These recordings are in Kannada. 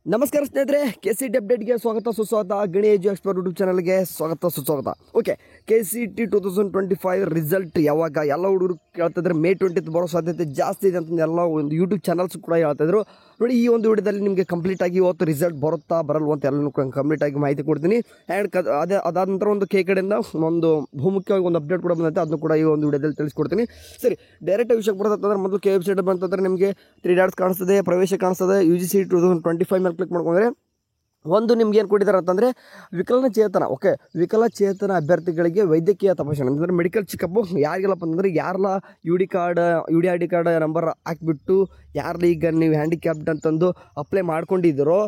ನಮಸ್ಕಾರ ಸ್ನೇಹಿತರೆ, KCT ಅಪ್ಡೇಟ್ಗೆ ಸ್ವಾಗತ ಸುಸ್ವಾಗತ. ಗಣಿ ಎಜು ಎಕ್ಸ್ಪರ್ಟ್ ಯೂಟ್ಯೂಬ್ ಚಾನಲ್ಗೆ ಸ್ವಾಗತ ಸುಸ್ವಾಗತ. ಓಕೆ, KCT 2025 ರಿಸಲ್ಟ್ ಯಾವಾಗ? ಎಲ್ಲ ಹುಡುಗರು ಕೇಳ್ತಿದ್ರೆ ಮೇ 20th ಬರೋ ಸಾಧ್ಯತೆ ಜಾಸ್ತಿ ಇದೆ ಅಂತ ಎಲ್ಲ ಒಂದು ಯೂಟ್ಯೂಬ್ ಚಾನಲ್ಸ್ ಕೂಡ ಹೇಳ್ತಿದ್ರು. ನೋಡಿ, ಈ ಒಂದು ವಿಡಿಯೋದಲ್ಲಿ ನಿಮಗೆ ಕಂಪ್ಲೀಟ್ ಆಗಿ ಇವತ್ತು ರಿಸಲ್ಟ್ ಬರುತ್ತಾ ಬರಲ್ವ ಅಂತ ಎಲ್ಲನೂ ಕಂಪ್ಲೀಟ್ ಆಗಿ ಮಾಹಿತಿ ಕೊಡ್ತೀನಿ. ಆ್ಯಂಡ್ ಅದಾದ ನಂತರ ಒಂದು ಕಡೆಯಿಂದ ಒಂದು ಬಹುಮುಖ್ಯವಾಗಿ ಒಂದು ಅಪ್ಡೇಟ್ ಕೂಡ ಬಂದಂತೆ, ಅದನ್ನು ಕೂಡ ಈ ಒಂದು ವಿಡಿಯೋದಲ್ಲಿ ತಿಳಿಸ್ಕೊಡ್ತೀನಿ. ಸರಿ, ಡೈರೆಕ್ಟ್ ವಿಷಯಕ್ಕೆ ಬರೋದಂತಂದ್ರೆ ಮೊದಲು ವೆಬ್ಸೈಟ್ ಬಂತಂದ್ರೆ ನಿಮಗೆ 3 ಡಾಟ್ಸ್ ಕಾಣಿಸ್ತದೆ, ಪ್ರವೇಶ ಕಾಣಿಸ್ತದೆ. UGC 2025 ಮೇಲೆ ಕ್ಲಿಕ್ ಮಾಡ್ಕೊಂಡ್ರೆ ಒಂದು ನಿಮ್ಗೆ ಏನು ಕೊಟ್ಟಿದ್ದಾರೆ ಅಂತಂದರೆ ವಿಕಲಚೇತನ ಅಭ್ಯರ್ಥಿಗಳಿಗೆ ವೈದ್ಯಕೀಯ ತಪಾಸಣೆ ಅಂದರೆ ಮೆಡಿಕಲ್ ಚೆಕಪ್. ಯಾರಿಗೆಲ್ಲಪ್ಪ ಅಂತಂದರೆ ಯಾರೆಲ್ಲ UDID ಕಾರ್ಡ್ ನಂಬರ್ ಹಾಕಿಬಿಟ್ಟು ಯಾರೆಲ್ಲ ಈಗ ನೀವು ಹ್ಯಾಂಡಿಕ್ಯಾಪ್ಡ್ ಅಂತಂದು ಅಪ್ಲೈ ಮಾಡ್ಕೊಂಡಿದ್ದೀರೋ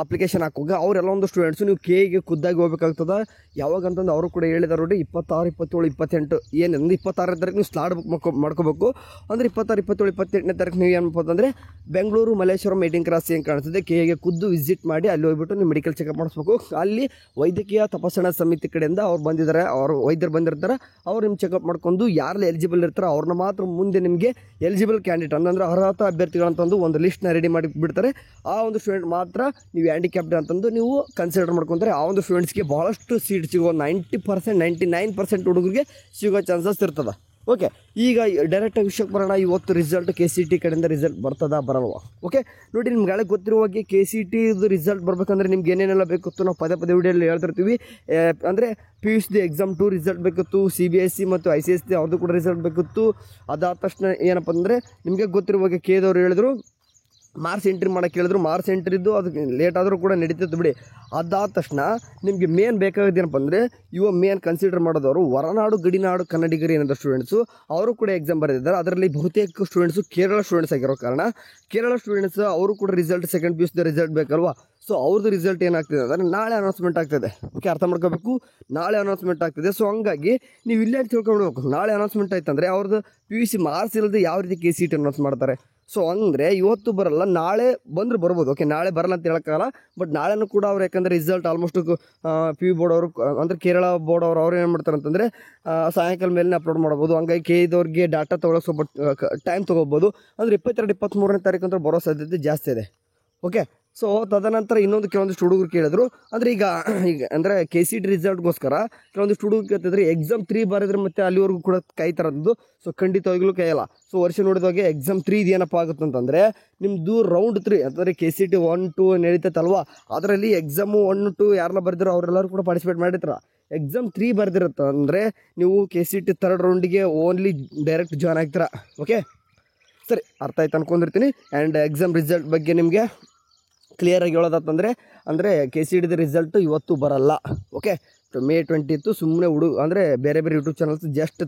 ಅಪ್ಲಿಕೇಶನ್ ಹಾಕೋಗ ಅವರೆಲ್ಲ ಒಂದು ಸ್ಟೂಡೆಂಟ್ಸು ನೀವು KEಗೆ ಖುದ್ದಾಗಿ ಹೋಗ್ಬೇಕಾಗ್ತದೆ. ಯಾವಾಗ ಅಂತಂದು ಅವರು ಕೂಡ ಹೇಳಿದಾರೆ ನೋಡಿ, 26, 27, 28 ಏನಂದ್ರೆ 26ನೇ ತಾರೀಕು ನೀವು ಸ್ಲಾಟ್ ಬುಕ್ ಮಾಡ್ಕೋಬೇಕು. ಅಂದರೆ 26, 27, 28ನೇ ತಾರೀಕು ನೀವು ಏನಪ್ಪ ಅಂತಂದರೆ ಬೆಂಗಳೂರು ಮಲ್ಲೇಶ್ವರಂ 18 ಕ್ರಾಸ್ ಏನು ಕಾಣಿಸ್ತದೆ KEಗೆ ಖುದ್ದು ವಿಸಿಟ್ ಮಾಡಿ ಅಲ್ಲಿ ಹೋಗ್ಬಿಟ್ಟು ನೀವು ಮೆಡಿಕಲ್ ಚೆಕಪ್ ಮಾಡಿಸ್ಬೇಕು. ಅಲ್ಲಿ ವೈದ್ಯಕೀಯ ತಪಾಸಣಾ ಸಮಿತಿ ಕಡೆಯಿಂದ ಅವ್ರು ಬಂದಿದ್ದಾರೆ, ಅವರು ವೈದ್ಯರು ಬಂದಿರ್ತಾರೆ. ಅವ್ರು ನಿಮ್ಮ ಚೆಕಪ್ ಮಾಡ್ಕೊಂಡು ಯಾರೆಲ್ಲ ಎಲಿಜಿಬಲ್ ಇರ್ತಾರೆ ಅವ್ರನ್ನ ಮಾತ್ರ ಮುಂದೆ ನಿಮಗೆ ಎಲಿಜಿಬಲ್ ಕ್ಯಾಂಡಿಡೇಟ್ ಅಂದರೆ ಅರ್ಹತಾ ಅಭ್ಯರ್ಥಿಗಳಂತಂದು ಒಂದು ಲಿಸ್ಟ್ನ ರೆಡಿ ಮಾಡಿ ಬಿಡ್ತಾರೆ. ಆ ಒಂದು ಸ್ಟೂಡೆಂಟ್ ಮಾತ್ರ ನೀವು ಹ್ಯಾಂಡಿಕ್ಯಾಪ್ಡ್ ಅಂತಂದು ನೀವು ಕನ್ಸಿಡರ್ ಮಾಡ್ಕೊಂತಾರೆ. ಆ ಒಂದು ಸ್ಟೂಡೆಂಟ್ಸ್ಗೆ ಭಾಳಷ್ಟು ಸೀಟ್ ಸಿಗೋ 90%, 99% ಹುಡುಗರಿಗೆ ಸಿಗೋ ಚಾನ್ಸಸ್ ಇರ್ತದೆ. ಓಕೆ, ಈಗ ಡೈರೆಕ್ಟಾಗಿ ವಿಷಯಕ್ಕೆ ಬರೋಣ. ಇವತ್ತು ರಿಸಲ್ಟ್ KCT ಕಡೆಯಿಂದ ರಿಸಲ್ಟ್ ಬರ್ತದಾ ಬರಲ್ವಾ? ಓಕೆ, ನೋಡಿ, ನಿಮ್ಗೆ ಗೊತ್ತಿರುವ ಹಾಗೆ KCTದು ರಿಸಲ್ಟ್ ಬರಬೇಕಂದ್ರೆ ನಿಮ್ಗೆ ಏನೇನೆಲ್ಲ ಬೇಕಿತ್ತು ನಾವು ಪದೇ ವಿಡಿಯೋಲ್ಲಿ ಹೇಳ್ತಿರ್ತೀವಿ. ಅಂದರೆ PUC ಎಕ್ಸಾಮ್ 2 ರಿಸಲ್ಟ್ ಬೇಕಿತ್ತು, CBSE ಮತ್ತು ICSE ಅವ್ರದ್ದು ಕೂಡ ರಿಸಲ್ಟ್ ಬೇಕಿತ್ತು. ಅದಾದ ತಕ್ಷಣ ಏನಪ್ಪ ಅಂದರೆ ನಿಮಗೆ ಗೊತ್ತಿರುವ ಹಾಗೆ KEದವ್ರು ಹೇಳಿದ್ರು ಮಾರ್ಕ್ಸ್ ಎಂಟ್ರಿ ಮಾಡೋಕ್ಕೆ ಹೇಳಿದ್ರು. ಮಾರ್ಕ್ಸ್ ಎಂಟ್ರಿದ್ದು ಅದಕ್ಕೆ ಲೇಟ್ ಆದರೂ ಕೂಡ ನಡೀತದೆ ಬಿಡಿ. ಅದಾದ ತಕ್ಷಣ ನಿಮಗೆ ಮೇನ್ ಬೇಕಾಗೋದೇನಪ್ಪ ಅಂದರೆ ಮೇನ್ ಕನ್ಸಿಡರ್ ಮಾಡೋದವರು ಹೊರನಾಡು ಗಡಿನಾಡು ಕನ್ನಡಿಗರು ಏನಾದ ಸ್ಟೂಡೆಂಟ್ಸು ಅವರು ಕೂಡ ಎಕ್ಸಾಮ್ ಬರೆದಿದ್ದಾರೆ. ಅದರಲ್ಲಿ ಬಹುತೇಕ ಸ್ಟೂಡೆಂಟ್ಸು ಕೇರಳ ಸ್ಟೂಡೆಂಟ್ಸ್ ಆಗಿರೋ ಕಾರಣ ಕೇರಳ ಸ್ಟೂಡೆಂಟ್ಸ್ ಅವರು ಕೂಡ ರಿಸಲ್ಟ್ ಸೆಕೆಂಡ್ PUC ರಿಸಲ್ಟ್ ಬೇಕಲ್ವಾ? ಸೊ ಅವ್ರದ್ದು ರಿಸಲ್ಟ್ ಏನಾಗ್ತಿದೆ ಅಂದರೆ ನಾಳೆ ಅನೌನ್ಸ್ಮೆಂಟ್ ಆಗ್ತದೆ. ಓಕೆ, ಅರ್ಥ ಮಾಡ್ಕೋಬೇಕು, ನಾಳೆ ಅನೌನ್ಸ್ಮೆಂಟ್ ಆಗ್ತದೆ. ಸೊ ಹಂಗಾಗಿ ನೀವು ಇಲ್ಲೇ ತಿಳ್ಕೊಳ್ಬೇಕು, ನಾಳೆ ಅನೌನ್ಸ್ಮೆಂಟ್ ಆಯ್ತಂದರೆ ಅವ್ರದ್ದು PUC ಮಾರ್ಕ್ಸ್ ಇಲ್ಲದೆ ಯಾವ ರೀತಿ KCT ಅನೌನ್ಸ್ ಮಾಡ್ತಾರೆ. ಸೊ ಅಂದರೆ ಇವತ್ತು ಬರಲ್ಲ, ನಾಳೆ ಬಂದರೆ ಬರ್ಬೋದು. ಓಕೆ, ನಾಳೆ ಬರಲ್ಲ ಅಂತ ಹೇಳೋಕ್ಕಾಗಲ್ಲ, ಬಟ್ ನಾಳೆನೂ ಕೂಡ ಅವ್ರು ಯಾಕಂದರೆ ರಿಸಲ್ಟ್ ಆಲ್ಮೋಸ್ಟ್ PU ಬೋರ್ಡ್ ಅವರು ಅಂದರೆ ಕೇರಳ ಬೋರ್ಡ್ ಅವ್ರು ಏನು ಮಾಡ್ತಾರೆ ಅಂತಂದರೆ ಸಾಯಂಕಾಲ ಮೇಲೆ ಅಪ್ಲೋಡ್ ಮಾಡ್ಬೋದು. ಹಂಗಾಗಿ KEದವ್ರಿಗೆ ಡಾಟಾ ತೊಗೊಳಕ್ಕೆ ಸ್ವಲ್ಪ ಟೈಮ್ ತೊಗೋಬೋದು. ಅಂದರೆ 22, 23ನೇ ತಾರೀಕು ಅಂತ ಬರೋ ಸಾಧ್ಯತೆ ಜಾಸ್ತಿ ಇದೆ. ಓಕೆ, ಸೊ ತದನಂತರ ಇನ್ನೊಂದು ಕೆಲವೊಂದಿಷ್ಟು ಹುಡುಗರು ಕೇಳಿದ್ರು. ಅಂದರೆ ಈಗ ಅಂದರೆ KCT ರಿಸಲ್ಟ್ಗೋಸ್ಕರ ಕೆಲವೊಂದಿಷ್ಟು ಹುಡುಗರು ಕೇಳ್ತಿದ್ರೆ ಎಕ್ಸಾಮ್ 3 ಬರೆದ್ರೆ ಮತ್ತೆ ಅಲ್ಲಿವರೆಗೂ ಕೂಡ ಕಾಯ್ತಾರದ್ದು. ಸೊ ಖಂಡಿತವಾಗ್ಲೂ ಕಾಯಲ್ಲ. ಸೊ ವರ್ಷ ನೋಡಿದಾಗೆ ಎಕ್ಸಾಮ್ 3 ಏನಪ್ಪ ಆಗುತ್ತೆ ಅಂತಂದರೆ ನಿಮ್ಮದು ರೌಂಡ್ 3 ಅಂದರೆ KCT 1, 2 ನಡೀತೈತಲ್ವಾ, ಅದರಲ್ಲಿ ಎಕ್ಸಾಮು 1, 2 ಯಾರೆಲ್ಲ ಬರೆದಿರೋ ಅವರೆಲ್ಲರೂ ಕೂಡ ಪಾರ್ಟಿಸಿಪೇಟ್ ಮಾಡಿರ್ತಾರೆ. ಎಕ್ಸಾಮ್ 3 ಬರೆದಿರುತ್ತೆ ಅಂದರೆ ನೀವು KCT 3rd ರೌಂಡಿಗೆ ಓನ್ಲಿ ಡೈರೆಕ್ಟ್ ಜಾಯ್ನ್ ಆಗ್ತೀರಾ. ಓಕೆ, ಸರಿ, ಅರ್ಥ ಆಯ್ತು ಅನ್ಕೊಂಡಿರ್ತೀನಿ. ಆ್ಯಂಡ್ ಎಕ್ಸಾಮ್ ರಿಸಲ್ಟ್ ಬಗ್ಗೆ ನಿಮಗೆ ಕ್ಲಿಯರಾಗಿ ಹೇಳೋದಂತಂದರೆ ಅಂದರೆ KCTದ ರಿಸಲ್ಟು ಇವತ್ತು ಬರಲ್ಲ. ಓಕೆ, ಮೇ 20th ಸುಮ್ಮನೆ ಅಂದರೆ ಬೇರೆ ಯೂಟ್ಯೂಬ್ ಚಾನಲ್ಸ್ ಜಸ್ಟ್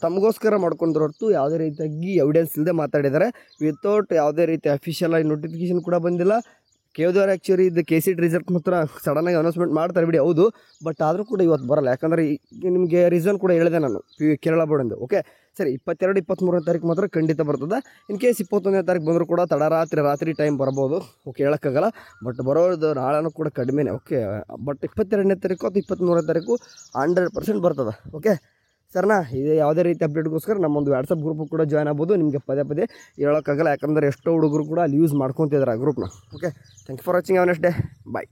ತಮಗೋಸ್ಕರ ಮಾಡ್ಕೊಂಡ್ರ ಹೊರತು ಯಾವುದೇ ರೀತಿಯಾಗಿ ಎವಿಡೆನ್ಸ್ ಇಲ್ಲದೆ ಮಾತಾಡಿದ್ದಾರೆ. ವಿತೌಟ್ ಯಾವುದೇ ರೀತಿ ಅಫಿಷಿಯಲ್ ಆಗಿ ನೋಟಿಫಿಕೇಶನ್ ಕೂಡ ಬಂದಿಲ್ಲ. KEದವ್ರು ಆ್ಯಕ್ಚುಲಿ ಇದು KCT ರಿಸಲ್ಟ್ ಮಾತ್ರ ಸಡನ್ನಾಗಿ ಅನೌನ್ಸ್ಮೆಂಟ್ ಮಾಡ್ತಾರೆ ಬಿಡಿ, ಹೌದು, ಬಟ್ ಆದರೂ ಕೂಡ ಇವತ್ತು ಬರಲ್ಲ. ಯಾಕಂದರೆ ನಿಮಗೆ ರೀಸನ್ ಕೂಡ ಹೇಳಿದೆ ನಾನು ಕೇರಳ ಬೋರ್ಡಿಂದು. ಓಕೆ, ಸರಿ, 22, 23ನೇ ತಾರೀಕು ಮಾತ್ರ ಖಂಡಿತ ಬರ್ತದೆ. ಇನ್ ಕೇಸ್ 21ನೇ ತಾರೀಕು ಬಂದರೂ ಕೂಡ ರಾತ್ರಿ ಟೈಮ್ ಬರ್ಬೋದು. ಓಕೆ, ಹೇಳೋಕ್ಕಾಗಲ್ಲ, ಬಟ್ ಬರೋದು ನಾಳೆನೂ ಕೂಡ ಕಡಿಮೆನೇ. ಓಕೆ, ಬಟ್ 22ನೇ ತಾರೀಕು ಅಥವಾ 23ನೇ ತಾರೀಕು 100% ಬರ್ತದೆ. ಓಕೆ ಸರ್ನಾ, ಇದು ಯಾವುದೇ ರೀತಿ ಅಪ್ಡೇಟ್ಗೋಸ್ಕರ ನಮ್ಮೊಂದು ವಾಟ್ಸಪ್ ಗ್ರೂಪ್ ಕೂಡ ಜಾಯ್ನ್ ಆಗ್ಬೋದು. ನಿಮಗೆ ಪದೇ ಹೇಳೋಕ್ಕಾಗಲ್ಲ, ಯಾಕಂದರೆ ಎಷ್ಟೋ ಹುಡುಗರು ಕೂಡ ಅಲ್ಲಿ ಯೂಸ್ ಮಾಡ್ಕೊತಿದ್ದಾರೆ ಆ ಗ್ರೂಪ್ನ. Okay, thank you for watching. Have a nice day, bye.